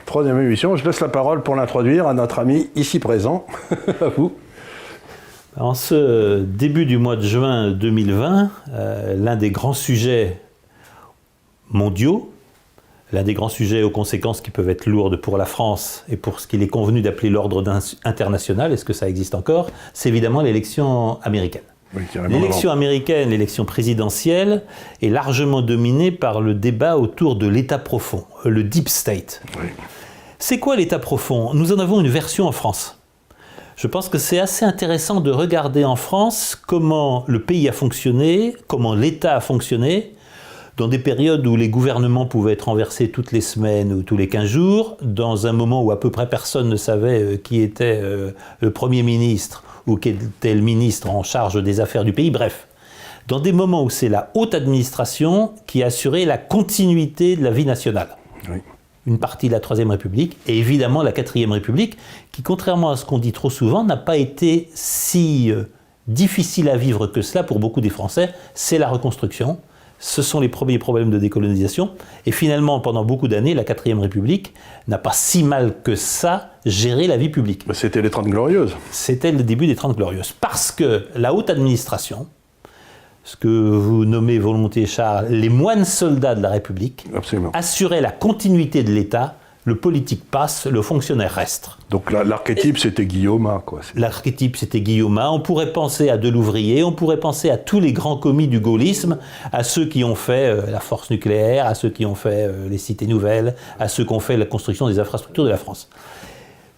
Troisième émission, je laisse la parole pour l'introduire à notre ami ici présent. À vous. En ce début du mois de juin 2020, l'un des grands sujets mondiaux, l'un des grands sujets aux conséquences qui peuvent être lourdes pour la France et pour ce qu'il est convenu d'appeler l'ordre international, est-ce que ça existe encore, c'est évidemment l'élection américaine. Oui, l'élection américaine, l'élection présidentielle, est largement dominée par le débat autour de l'État profond, le Deep State. Oui. C'est quoi l'État profond? Nous en avons une version en France. Je pense que c'est assez intéressant de regarder en France comment le pays a fonctionné, comment l'État a fonctionné, dans des périodes où les gouvernements pouvaient être renversés toutes les semaines ou tous les 15 jours, dans un moment où à peu près personne ne savait qui était le Premier ministre ou qui était le ministre en charge des affaires du pays, bref. Dans des moments où c'est la haute administration qui a assuré la continuité de la vie nationale. Oui. Une partie de la Troisième République, et évidemment la Quatrième République, qui, contrairement à ce qu'on dit trop souvent, n'a pas été si difficile à vivre que cela pour beaucoup des Français. C'est la reconstruction, ce sont les premiers problèmes de décolonisation, et finalement, pendant beaucoup d'années, la Quatrième République n'a pas si mal que ça géré la vie publique. C'était les 30 Glorieuses. C'était le début des 30 Glorieuses, parce que la haute administration, ce que vous nommez volontiers, Charles, les moines soldats de la République, absolument, assuraient la continuité de l'État. Le politique passe, le fonctionnaire reste. Donc l'archétype, c'était Guillaume, quoi. L'archétype, c'était Guillaume. On pourrait penser à Delouvrier, on pourrait penser à tous les grands commis du gaullisme, à ceux qui ont fait la force nucléaire, à ceux qui ont fait les cités nouvelles, à ceux qui ont fait la construction des infrastructures de la France.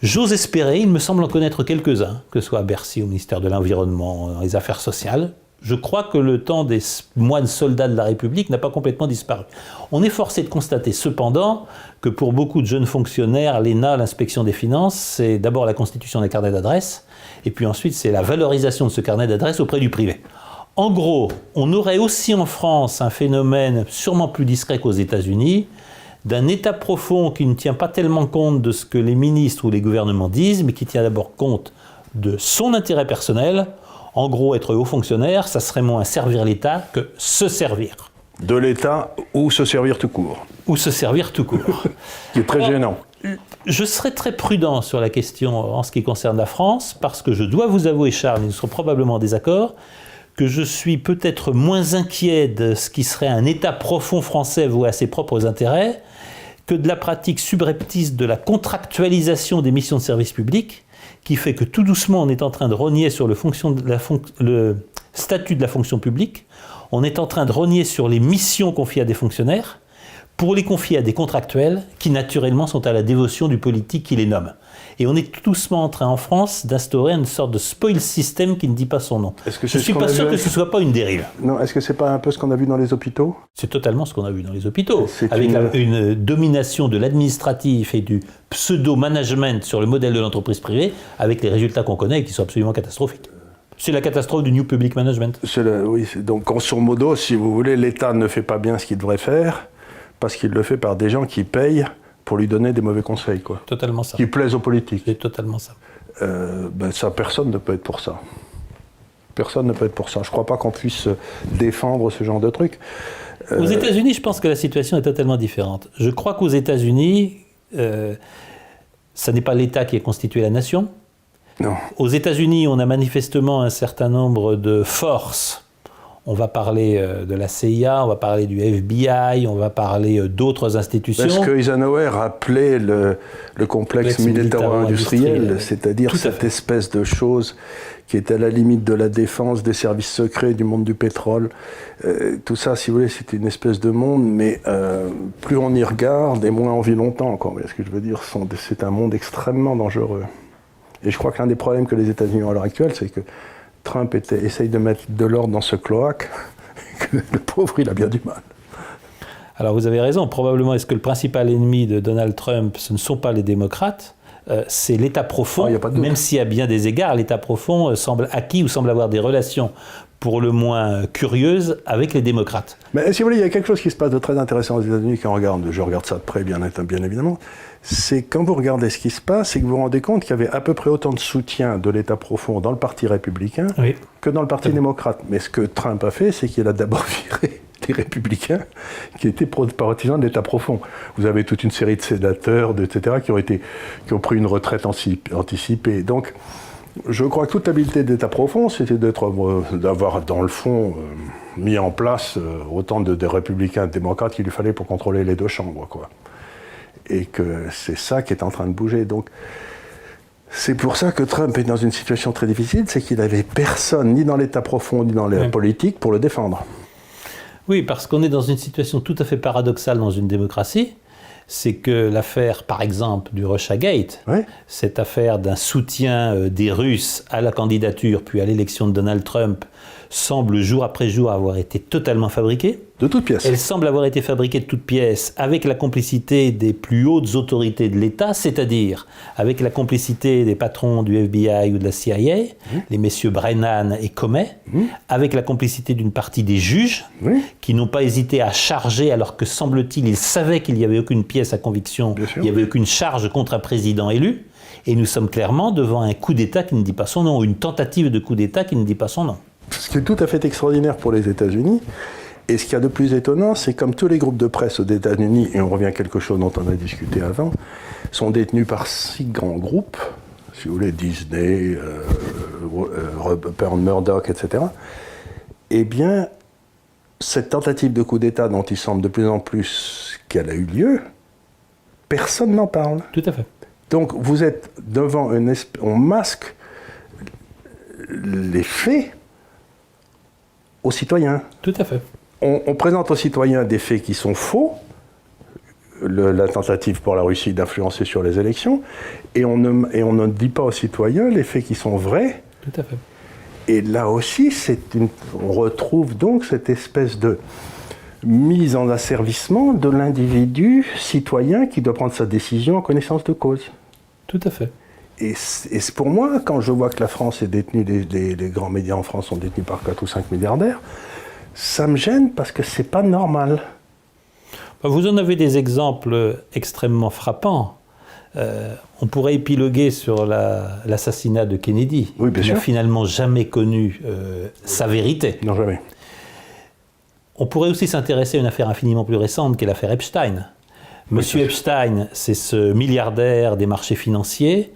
J'ose espérer, il me semble en connaître quelques-uns, que ce soit à Bercy, au ministère de l'Environnement, dans les affaires sociales. Je crois que le temps des moines soldats de la République n'a pas complètement disparu. On est forcé de constater cependant que pour beaucoup de jeunes fonctionnaires, l'ENA, l'inspection des finances, c'est d'abord la constitution des carnets d'adresses, et puis ensuite c'est la valorisation de ce carnet d'adresses auprès du privé. En gros, on aurait aussi en France un phénomène sûrement plus discret qu'aux États-Unis, d'un État profond qui ne tient pas tellement compte de ce que les ministres ou les gouvernements disent, mais qui tient d'abord compte de son intérêt personnel. En gros, être haut fonctionnaire, ça serait moins servir l'État que se servir. De l'État ou se servir tout court. Ou se servir tout court. Qui est très gênant. Je serai très prudent sur la question en ce qui concerne la France, parce que je dois vous avouer, Charles, et nous serons probablement en désaccord, que je suis peut-être moins inquiet de ce qui serait un État profond français voué à ses propres intérêts, que de la pratique subreptice de la contractualisation des missions de service public, qui fait que tout doucement, on est en train de rogner sur le statut de la fonction publique, on est en train de rogner sur les missions confiées à des fonctionnaires, pour les confier à des contractuels qui, naturellement, sont à la dévotion du politique qui les nomme. Et on est tout doucement en train, en France, d'instaurer une sorte de spoil system qui ne dit pas son nom. Je ne suis pas sûr que ce ne soit pas une dérive. Non, est-ce que ce n'est pas un peu ce qu'on a vu dans les hôpitaux? C'est totalement ce qu'on a vu dans les hôpitaux, avec une domination de l'administratif et du pseudo-management sur le modèle de l'entreprise privée, avec les résultats qu'on connaît et qui sont absolument catastrophiques. C'est la catastrophe du New Public Management. Oui, donc grosso modo, si vous voulez, l'État ne fait pas bien ce qu'il devrait faire, parce qu'il le fait par des gens qui payent pour lui donner des mauvais conseils, quoi. Totalement ça. Qui plaisent aux politiques. C'est totalement ça. Ça, personne ne peut être pour ça. Personne ne peut être pour ça. Je ne crois pas qu'on puisse défendre ce genre de truc. Aux États-Unis, je pense que la situation est totalement différente. Je crois qu'aux États-Unis, ça n'est pas l'État qui a constitué la nation. Non. Aux États-Unis, on a manifestement un certain nombre de forces. On va parler de la CIA, on va parler du FBI, on va parler d'autres institutions. Est-ce que Eisenhower appelait le complexe militaro-industriel, c'est-à-dire cette espèce de chose qui est à la limite de la défense, des services secrets, du monde du pétrole. Tout ça, si vous voulez, c'est une espèce de monde, mais plus on y regarde et moins on vit longtemps. Vous voyez ce que je veux dire, c'est un monde extrêmement dangereux. Et je crois que l'un des problèmes que les États-Unis ont à l'heure actuelle, c'est que Trump essaye de mettre de l'ordre dans ce cloaque, que le pauvre, il a bien du mal. Alors vous avez raison, probablement est-ce que le principal ennemi de Donald Trump, ce ne sont pas les démocrates, c'est l'État profond, même si à bien des égards, l'État profond semble acquis ou semble avoir des relations pour le moins curieuses avec les démocrates. Mais si vous voulez, il y a quelque chose qui se passe de très intéressant aux États-Unis quand je regarde ça de près, bien évidemment, c'est quand vous regardez ce qui se passe, c'est que vous vous rendez compte qu'il y avait à peu près autant de soutien de l'État profond dans le Parti républicain que dans le Parti démocrate. Mais ce que Trump a fait, c'est qu'il a d'abord viré des républicains qui étaient partisans de l'État profond. Vous avez toute une série de sénateurs, etc., qui ont pris une retraite anticipée. Donc, je crois que toute l'habileté de l'État profond, c'était d'avoir, dans le fond, mis en place autant de républicains et de démocrates qu'il lui fallait pour contrôler les deux chambres, quoi. Et que c'est ça qui est en train de bouger. Donc, c'est pour ça que Trump est dans une situation très difficile, c'est qu'il n'avait personne, ni dans l'État profond, ni dans la politique, pour le défendre. Oui, parce qu'on est dans une situation tout à fait paradoxale dans une démocratie. C'est que l'affaire, par exemple, du Russiagate, cette affaire d'un soutien des Russes à la candidature puis à l'élection de Donald Trump, semble jour après jour avoir été totalement fabriquée. De toutes pièces. Elle semble avoir été fabriquée de toutes pièces avec la complicité des plus hautes autorités de l'État, c'est-à-dire avec la complicité des patrons du FBI ou de la CIA, les messieurs Brennan et Comey, avec la complicité d'une partie des juges, qui n'ont pas hésité à charger, alors que semble-t-il, ils savaient qu'il n'y avait aucune pièce à conviction, il n'y avait aucune charge contre un président élu, et nous sommes clairement devant un coup d'État qui ne dit pas son nom, une tentative de coup d'État qui ne dit pas son nom. Ce qui est tout à fait extraordinaire pour les États-Unis, et ce qu'il y a de plus étonnant, c'est comme tous les groupes de presse aux États-Unis, et on revient à quelque chose dont on a discuté avant, sont détenus par 6 grands groupes, si vous voulez, Disney, Rupert Murdoch, etc. Eh bien, cette tentative de coup d'État dont il semble de plus en plus qu'elle a eu lieu, personne n'en parle. Tout à fait. Donc vous êtes devant on masque les faits aux citoyens. Tout à fait. On présente aux citoyens des faits qui sont faux, la tentative pour la Russie d'influencer sur les élections, et on ne dit pas aux citoyens les faits qui sont vrais. Tout à fait. Et là aussi, on retrouve donc cette espèce de mise en asservissement de l'individu citoyen qui doit prendre sa décision en connaissance de cause. Tout à fait. Et c'est pour moi, quand je vois que la France est détenue, les grands médias en France sont détenus par 4 ou 5 milliardaires, ça me gêne parce que c'est pas normal. Vous en avez des exemples extrêmement frappants. On pourrait épiloguer sur l'assassinat de Kennedy. Oui, bien sûr. Il n'a finalement jamais connu sa vérité. Non, jamais. On pourrait aussi s'intéresser à une affaire infiniment plus récente qu'est l'affaire Epstein. Monsieur Epstein, c'est ce milliardaire des marchés financiers,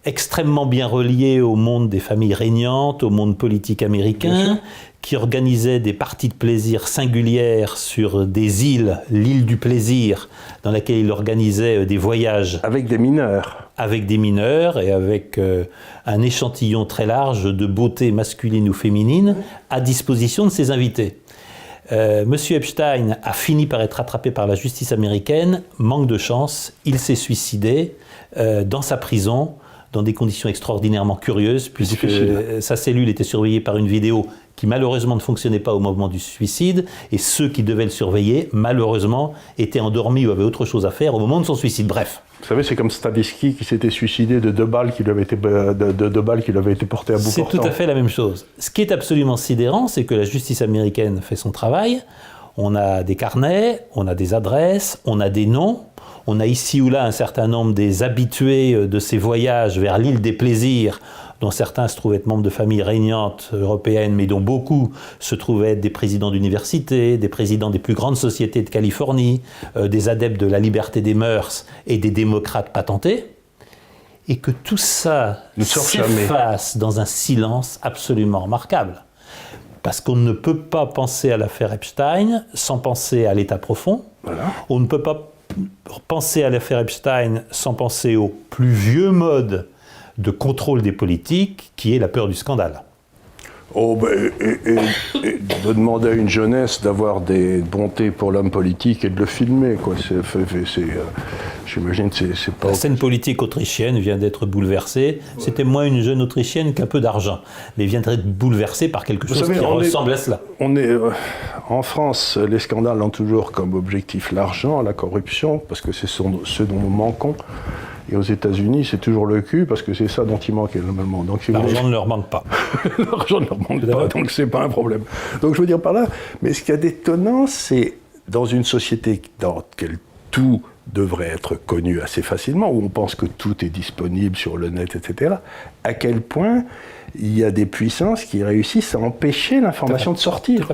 extrêmement bien relié au monde des familles régnantes, au monde politique américain, qui organisait des parties de plaisir singulières sur des îles, l'île du plaisir, dans laquelle il organisait des voyages. Avec des mineurs. Avec des mineurs et avec un échantillon très large de beauté masculine ou féminine à disposition de ses invités. Monsieur Epstein a fini par être attrapé par la justice américaine. Manque de chance, il s'est suicidé dans sa prison, dans des conditions extraordinairement curieuses, puisque sa cellule était surveillée par une vidéo qui malheureusement ne fonctionnait pas au moment du suicide, et ceux qui devaient le surveiller, malheureusement, étaient endormis ou avaient autre chose à faire au moment de son suicide. Bref. Vous savez, c'est comme Stavisky qui s'était suicidé de 2 balles qui lui avaient été, portées à bout portant. C'est tout à fait la même chose. Ce qui est absolument sidérant, c'est que la justice américaine fait son travail. On a des carnets, on a des adresses, on a des noms. On a ici ou là un certain nombre des habitués de ces voyages vers l'île des plaisirs, dont certains se trouvaient être membres de familles régnantes européennes, mais dont beaucoup se trouvaient être des présidents d'université, des présidents des plus grandes sociétés de Californie, des adeptes de la liberté des mœurs et des démocrates patentés, et que tout ça s'efface dans un silence absolument remarquable. Parce qu'on ne peut pas penser à l'affaire Epstein sans penser à l'État profond. Voilà. On ne peut pas penser à l'affaire Epstein sans penser au plus vieux mode de contrôle des politiques, qui est la peur du scandale. Oh, et de demander à une jeunesse d'avoir des bontés pour l'homme politique et de le filmer, quoi. J'imagine que c'est pas... La scène politique autrichienne vient d'être bouleversée. C'était moins une jeune autrichienne qu'un peu d'argent, mais vient d'être bouleversée par quelque chose qui ressemble à cela. En France, les scandales ont toujours comme objectif l'argent, la corruption, parce que c'est ce dont nous manquons. Et aux États-Unis, c'est toujours le cul, parce que c'est ça dont ils manquent énormément. L'argent ne leur manque pas. L'argent ne leur manque pas, donc c'est pas un problème. Donc je veux dire par là, mais ce qu'il y a d'étonnant, c'est dans une société dans laquelle tout devrait être connu assez facilement, où on pense que tout est disponible sur le net, etc., à quel point il y a des puissances qui réussissent à empêcher l'information de sortir.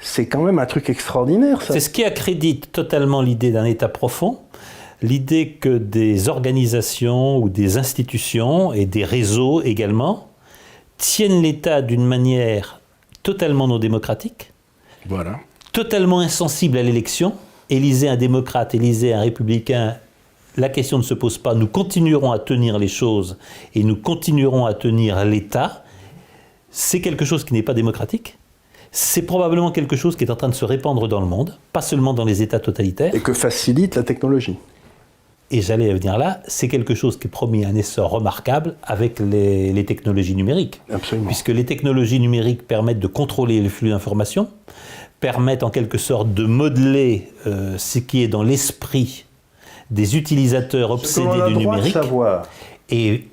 c'est quand même un truc extraordinaire, ça. C'est ce qui accrédite totalement l'idée d'un État profond, l'idée que des organisations ou des institutions et des réseaux également tiennent l'État d'une manière totalement non démocratique, voilà, totalement insensible à l'élection. Élisez un démocrate, élisez un républicain, la question ne se pose pas. Nous continuerons à tenir les choses et nous continuerons à tenir l'État. C'est quelque chose qui n'est pas démocratique. C'est probablement quelque chose qui est en train de se répandre dans le monde, pas seulement dans les États totalitaires. Et que facilite la technologie. Et j'allais venir là, c'est quelque chose qui est promis un essor remarquable avec les technologies numériques. Absolument. Puisque les technologies numériques permettent de contrôler le flux d'informations, permettent en quelque sorte de modeler ce qui est dans l'esprit des utilisateurs obsédés du numérique. Et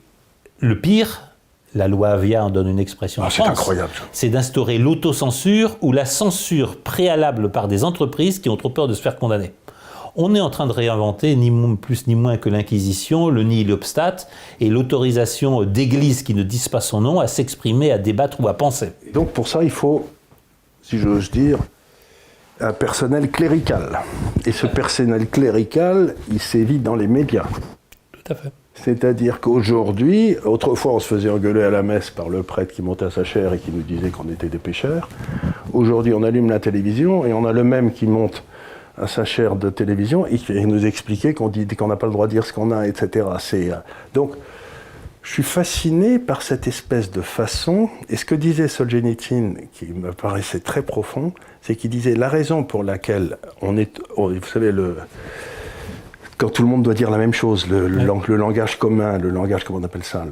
le pire, la loi Avia en donne une expression en France, c'est incroyable. C'est d'instaurer l'autocensure ou la censure préalable par des entreprises qui ont trop peur de se faire condamner. On est en train de réinventer ni plus ni moins que l'Inquisition, le nihil obstat et l'autorisation d'églises qui ne disent pas son nom à s'exprimer, à débattre ou à penser. Et donc pour ça, il faut, si j'ose dire, un personnel clérical. Et ce personnel clérical, il sévit dans les médias. Tout à fait. C'est-à-dire qu'aujourd'hui, autrefois on se faisait engueuler à la messe par le prêtre qui montait à sa chaire et qui nous disait qu'on était des pécheurs. Aujourd'hui on allume la télévision et on a le même qui monte à sa chaire de télévision et qui nous expliquait qu'on n'a pas le droit de dire ce qu'on a, etc. Donc je suis fasciné par cette espèce de façon, et ce que disait Solzhenitsyn, qui me paraissait très profond, c'est qu'il disait la raison pour laquelle on est, vous savez, quand tout le monde doit dire la même chose, le langage commun, le langage, comment on appelle ça,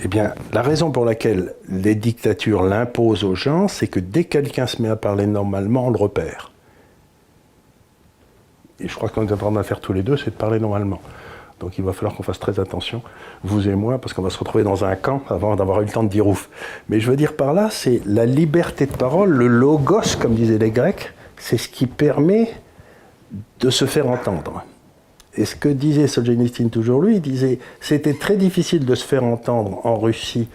eh bien, la raison pour laquelle les dictatures l'imposent aux gens, c'est que dès que quelqu'un se met à parler normalement, on le repère. Et je crois qu'on est en train de faire tous les deux, c'est de parler normalement. Donc il va falloir qu'on fasse très attention, vous et moi, parce qu'on va se retrouver dans un camp avant d'avoir eu le temps de dire ouf. Mais je veux dire par là, c'est la liberté de parole, le logos, comme disaient les Grecs, c'est ce qui permet de se faire entendre. Et ce que disait Solzhenitsyn toujours lui, il disait c'était très difficile de se faire entendre en Russie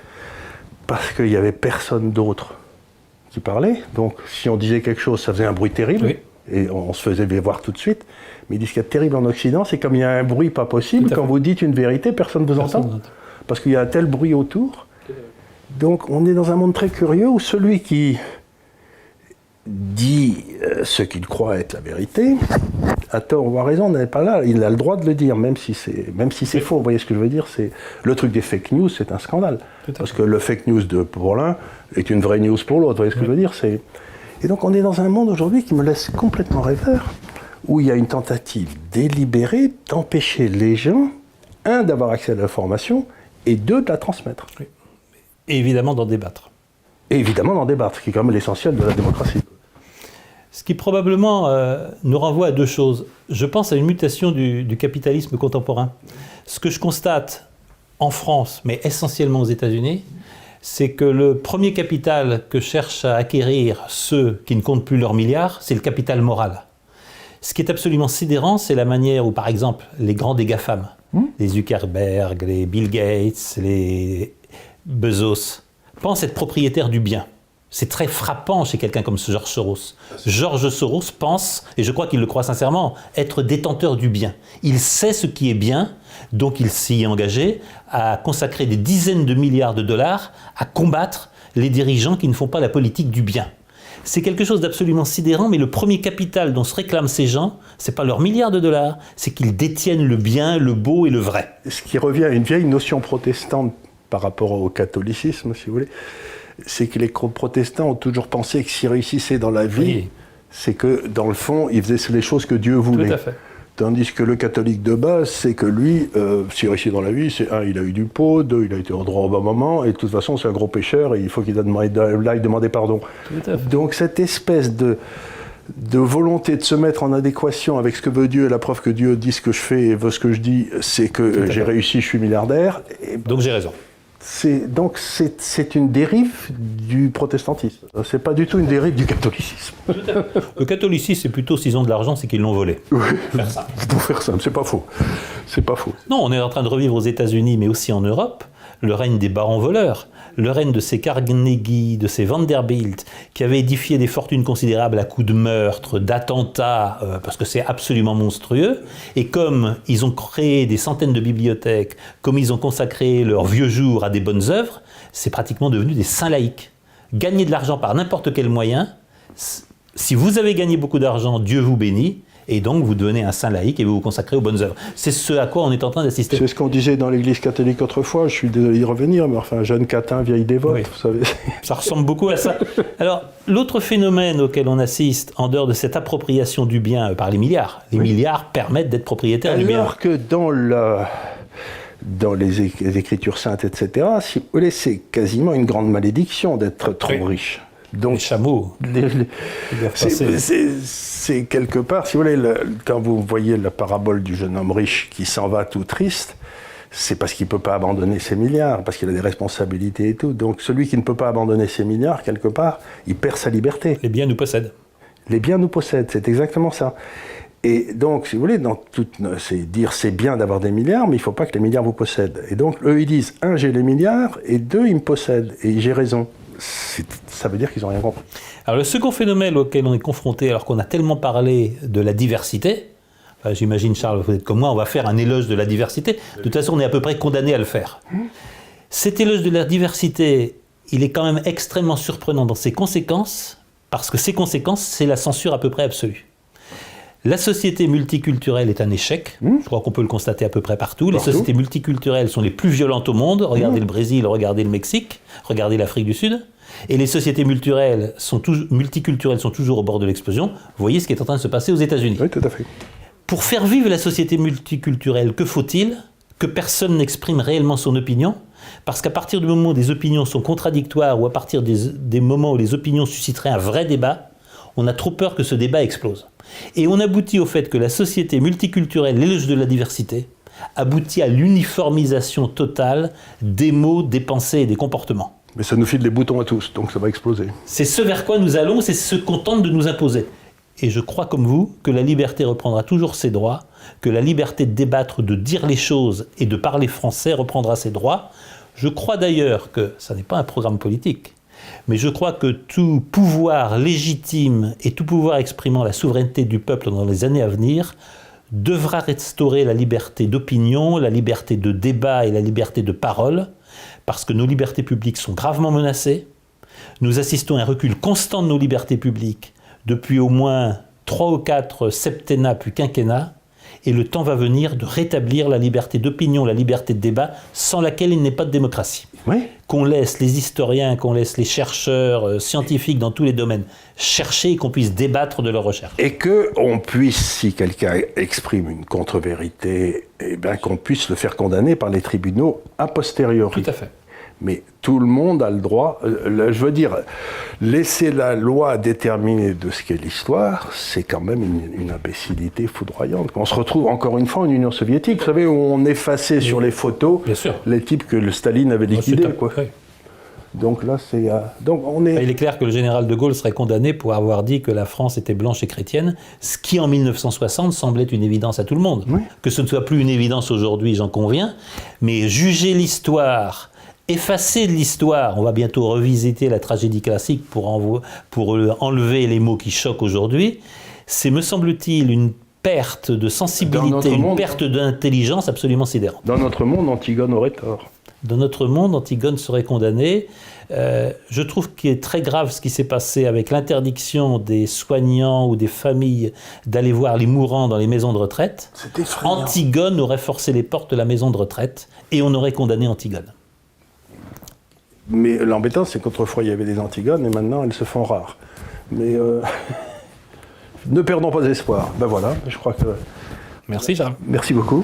parce qu'il n'y avait personne d'autre qui parlait. Donc si on disait quelque chose, ça faisait un bruit terrible, oui. Et on se faisait voir tout de suite. Mais il dit ce qui est terrible en Occident, c'est comme il y a un bruit pas possible, quand vous dites une vérité, personne ne vous entend. Parce qu'il y a un tel bruit autour. Donc on est dans un monde très curieux où celui qui dit ce qu'il croit être la vérité, à tort ou à raison, on n'est pas là. Il a le droit de le dire, même si c'est faux. Vous voyez ce que je veux dire, c'est le truc des fake news, c'est un scandale. Parce que le fake news pour l'un est une vraie news pour l'autre. Vous voyez ce que je veux dire, Et donc on est dans un monde aujourd'hui qui me laisse complètement rêveur, où il y a une tentative délibérée d'empêcher les gens, un, d'avoir accès à l'information, et deux, de la transmettre. Oui. Et évidemment d'en débattre. Et évidemment d'en débattre, ce qui est quand même l'essentiel de la démocratie. Ce qui probablement nous renvoie à deux choses. Je pense à une mutation du capitalisme contemporain. Ce que je constate en France, mais essentiellement aux États-Unis, c'est que le premier capital que cherchent à acquérir ceux qui ne comptent plus leurs milliards, c'est le capital moral. Ce qui est absolument sidérant, c'est la manière où, par exemple, les grands des GAFAM, les Zuckerberg, les Bill Gates, les Bezos, pensent être propriétaires du bien. C'est très frappant chez quelqu'un comme George Soros. George Soros pense, et je crois qu'il le croit sincèrement, être détenteur du bien. Il sait ce qui est bien, donc il s'y est engagé à consacrer des dizaines de milliards de dollars à combattre les dirigeants qui ne font pas la politique du bien. C'est quelque chose d'absolument sidérant, mais le premier capital dont se réclament ces gens, c'est pas leurs milliards de dollars, c'est qu'ils détiennent le bien, le beau et le vrai. Ce qui revient à une vieille notion protestante par rapport au catholicisme, si vous voulez, c'est que les protestants ont toujours pensé que s'ils réussissaient dans la vie, oui, c'est que, dans le fond, ils faisaient les choses que Dieu voulait. Tout à fait. Tandis que le catholique de base, c'est que lui, s'il réussit dans la vie, c'est un, il a eu du pot, deux, il a été au droit au bon moment, et de toute façon, c'est un gros pécheur, et il faut qu'il aille demander pardon. Tout à fait. Donc cette espèce de volonté de se mettre en adéquation avec ce que veut Dieu, et la preuve que Dieu dit ce que je fais et veut ce que je dis, c'est que j'ai réussi, je suis milliardaire. Et donc j'ai raison. C'est une dérive du protestantisme. C'est pas du tout une dérive du catholicisme. Le catholicisme, c'est plutôt s'ils ont de l'argent, c'est qu'ils l'ont volé. Oui, pour faire simple, c'est pas faux. C'est pas faux. Non, on est en train de revivre aux États-Unis, mais aussi en Europe, le règne des barons voleurs, le règne de ces Carnegie, de ces Vanderbilt, qui avaient édifié des fortunes considérables à coups de meurtres, d'attentats, parce que c'est absolument monstrueux, et comme ils ont créé des centaines de bibliothèques, comme ils ont consacré leurs vieux jours à des bonnes œuvres, c'est pratiquement devenu des saints laïcs. Gagner de l'argent par n'importe quel moyen, si vous avez gagné beaucoup d'argent, Dieu vous bénit, et donc vous devenez un saint laïque et vous vous consacrez aux bonnes œuvres. C'est ce à quoi on est en train d'assister. C'est ce qu'on disait dans l'Église catholique autrefois, je suis désolé d'y revenir, mais enfin, jeune catin, vieille dévote, oui. Vous savez. Ça ressemble beaucoup à ça. Alors, l'autre phénomène auquel on assiste, en dehors de cette appropriation du bien par les milliards permettent d'être propriétaires du bien. Alors que dans les Écritures saintes, etc., si vous voulez, c'est quasiment une grande malédiction d'être trop riche. Donc, les chameaux. C'est quelque part, si vous voulez, quand vous voyez la parabole du jeune homme riche qui s'en va tout triste, c'est parce qu'il ne peut pas abandonner ses milliards, parce qu'il a des responsabilités et tout. Donc celui qui ne peut pas abandonner ses milliards, quelque part, il perd sa liberté. Les biens nous possèdent. Les biens nous possèdent, c'est exactement ça. Et donc, si vous voulez, c'est dire c'est bien d'avoir des milliards, mais il ne faut pas que les milliards vous possèdent. Et donc, eux, ils disent, 1, j'ai les milliards, et 2, ils me possèdent, et j'ai raison. Ça veut dire qu'ils n'ont rien compris. Alors le second phénomène auquel on est confronté, alors qu'on a tellement parlé de la diversité, j'imagine Charles, vous êtes comme moi, on va faire un éloge de la diversité, de toute façon on est à peu près condamné à le faire. Cet éloge de la diversité, il est quand même extrêmement surprenant dans ses conséquences, parce que ses conséquences, c'est la censure à peu près absolue. La société multiculturelle est un échec, je crois qu'on peut le constater à peu près partout. Les sociétés multiculturelles sont les plus violentes au monde, regardez le Brésil, regardez le Mexique, regardez l'Afrique du Sud, et les sociétés multiculturelles sont toujours au bord de l'explosion. Vous voyez ce qui est en train de se passer aux États-Unis. Oui, tout à fait. Pour faire vivre la société multiculturelle, que faut-il? Que personne n'exprime réellement son opinion, parce qu'à partir du moment où des opinions sont contradictoires, ou à partir des moments où les opinions susciteraient un vrai débat, on a trop peur que ce débat explose. Et on aboutit au fait que la société multiculturelle, l'éloge de la diversité, aboutit à l'uniformisation totale des mots, des pensées et des comportements. Mais ça nous file les boutons à tous, donc ça va exploser. C'est ce vers quoi nous allons, c'est ce qu'on tente de nous imposer. Et je crois comme vous que la liberté reprendra toujours ses droits, que la liberté de débattre, de dire les choses et de parler français reprendra ses droits. Je crois d'ailleurs que, ça n'est pas un programme politique, mais je crois que tout pouvoir légitime et tout pouvoir exprimant la souveraineté du peuple dans les années à venir devra restaurer la liberté d'opinion, la liberté de débat et la liberté de parole, parce que nos libertés publiques sont gravement menacées. Nous assistons à un recul constant de nos libertés publiques depuis au moins 3 ou 4 septennats puis quinquennats, et le temps va venir de rétablir la liberté d'opinion, la liberté de débat, sans laquelle il n'est pas de démocratie. Oui. Qu'on laisse les historiens, qu'on laisse les chercheurs scientifiques dans tous les domaines chercher et qu'on puisse débattre de leurs recherches. Et qu'on puisse, si quelqu'un exprime une contre-vérité, qu'on puisse le faire condamner par les tribunaux a posteriori. Tout à fait. Mais tout le monde a le droit, je veux dire, laisser la loi déterminer de ce qu'est l'histoire, c'est quand même une imbécilité foudroyante. On se retrouve encore une fois en Union soviétique, vous savez, où on effaçait sur les photos les types que le Staline avait liquidés. Quoi. Oui. Donc là, c'est... donc on est... Il est clair que le général de Gaulle serait condamné pour avoir dit que la France était blanche et chrétienne, ce qui en 1960 semblait une évidence à tout le monde. Oui. Que ce ne soit plus une évidence aujourd'hui, j'en conviens, mais juger l'histoire... Effacer de l'histoire, on va bientôt revisiter la tragédie classique pour enlever les mots qui choquent aujourd'hui, c'est, me semble-t-il, une perte de sensibilité, une perte d'intelligence absolument sidérante. Dans notre monde, Antigone aurait tort. Dans notre monde, Antigone serait condamnée. Je trouve qu'il est très grave ce qui s'est passé avec l'interdiction des soignants ou des familles d'aller voir les mourants dans les maisons de retraite. C'est effrayant. Antigone aurait forcé les portes de la maison de retraite et on aurait condamné Antigone. Mais l'embêtant, c'est qu'autrefois, il y avait des Antigones, et maintenant, elles se font rares. Mais ne perdons pas espoir. Ben voilà, je crois que... Merci, Charles. Merci beaucoup.